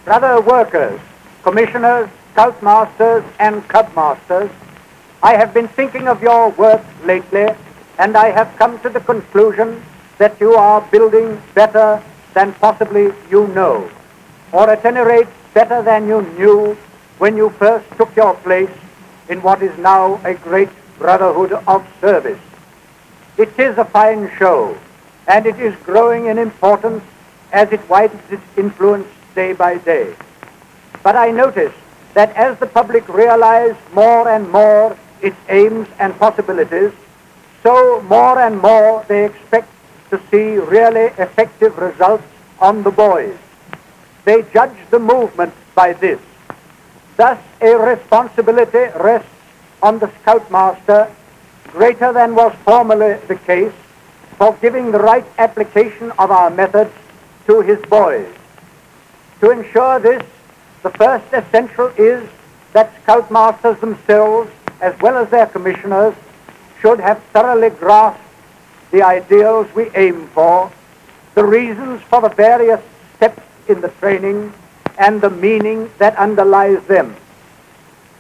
Brother workers, commissioners, scoutmasters, and cubmasters, I have been thinking of your work lately, and I have come to the conclusion that you are building better than possibly you know, or at any rate better than you knew when you first took your place in what is now a great brotherhood of service. It is a fine show, and it is growing in importance as it widens its influence day by day. But I notice that as the public realize more and more its aims and possibilities, so more and more they expect to see really effective results on the boys. They judge the movement by this. Thus, a responsibility rests on the scoutmaster greater than was formerly the case for giving the right application of our methods to his boys. To ensure this, the first essential is that scoutmasters themselves, as well as their commissioners, should have thoroughly grasped the ideals we aim for, the reasons for the various steps in the training, and the meaning that underlies them.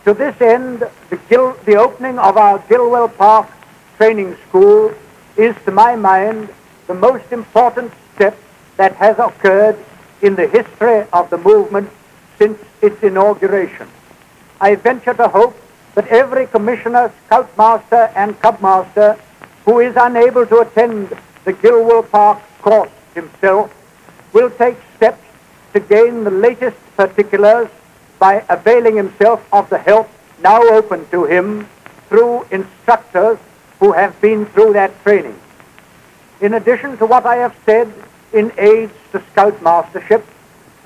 To this end, the opening of our Gilwell Park Training School is, to my mind, the most important step that has occurred in the history of the movement since its inauguration. I venture to hope that every commissioner, scoutmaster, and cubmaster who is unable to attend the Gilwell Park course himself will take steps to gain the latest particulars by availing himself of the help now open to him through instructors who have been through that training. In addition to what I have said in aids to scoutmastership,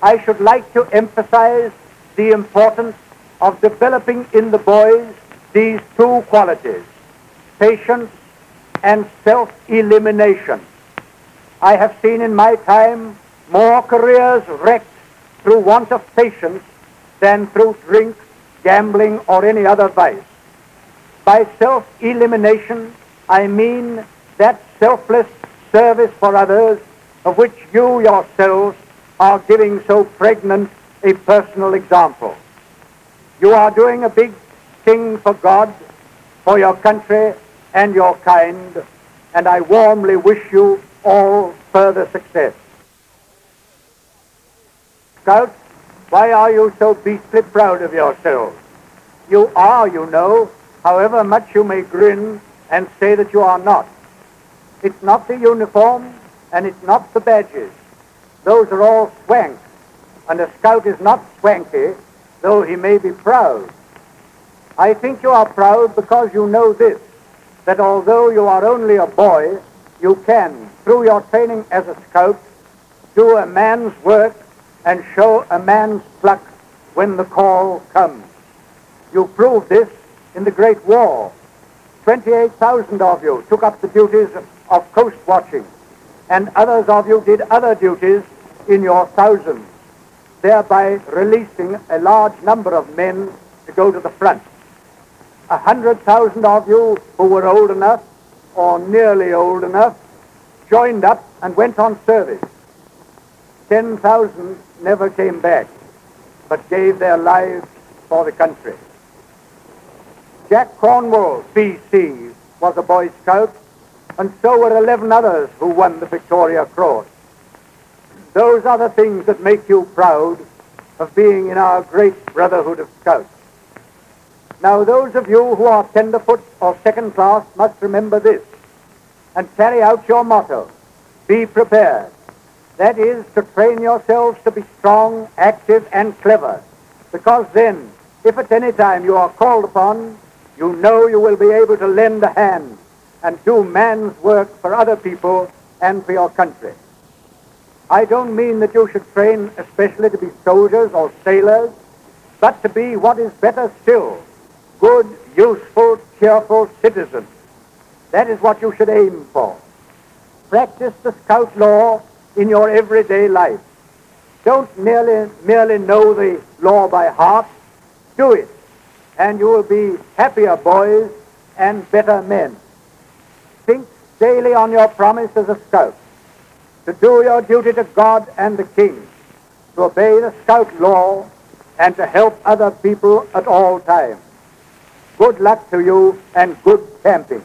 I should like to emphasize the importance of developing in the boys these two qualities, patience and self-elimination. I have seen in my time more careers wrecked through want of patience than through drink, gambling, or any other vice. By self-elimination, I mean that selfless service for others of which you yourselves are giving so pregnant a personal example. You are doing a big thing for God, for your country, and your kind, and I warmly wish you all further success. Scouts, why are you so beastly proud of yourselves? You are, you know, however much you may grin and say that you are not. It's not the uniform, and it's not the badges. Those are all swank, and a scout is not swanky, though he may be proud. I think you are proud because you know this, that although you are only a boy, you can, through your training as a scout, do a man's work and show a man's pluck when the call comes. You proved this in the Great War. 28,000 of you took up the duties of coast watching, and others of you did other duties in your thousands, thereby releasing a large number of men to go to the front. 100,000 of you who were old enough, or nearly old enough, joined up and went on service. 10,000 never came back, but gave their lives for the country. Jack Cornwall, P.C., was a Boy Scout, and so were 11 others who won the Victoria Cross. Those are the things that make you proud of being in our great brotherhood of Scouts. Now, those of you who are tenderfoot or second class must remember this and carry out your motto, be prepared. That is, to train yourselves to be strong, active, and clever, because then, if at any time you are called upon, you know you will be able to lend a hand and do man's work for other people and for your country. I don't mean that you should train especially to be soldiers or sailors, but to be what is better still, good, useful, cheerful citizens. That is what you should aim for. Practice the scout law in your everyday life. Don't merely know the law by heart. Do it, and you will be happier boys and better men. Think daily on your promise as a scout, to do your duty to God and the King, to to obey the Scout law, and to help other people at all times. Good luck to you and good camping.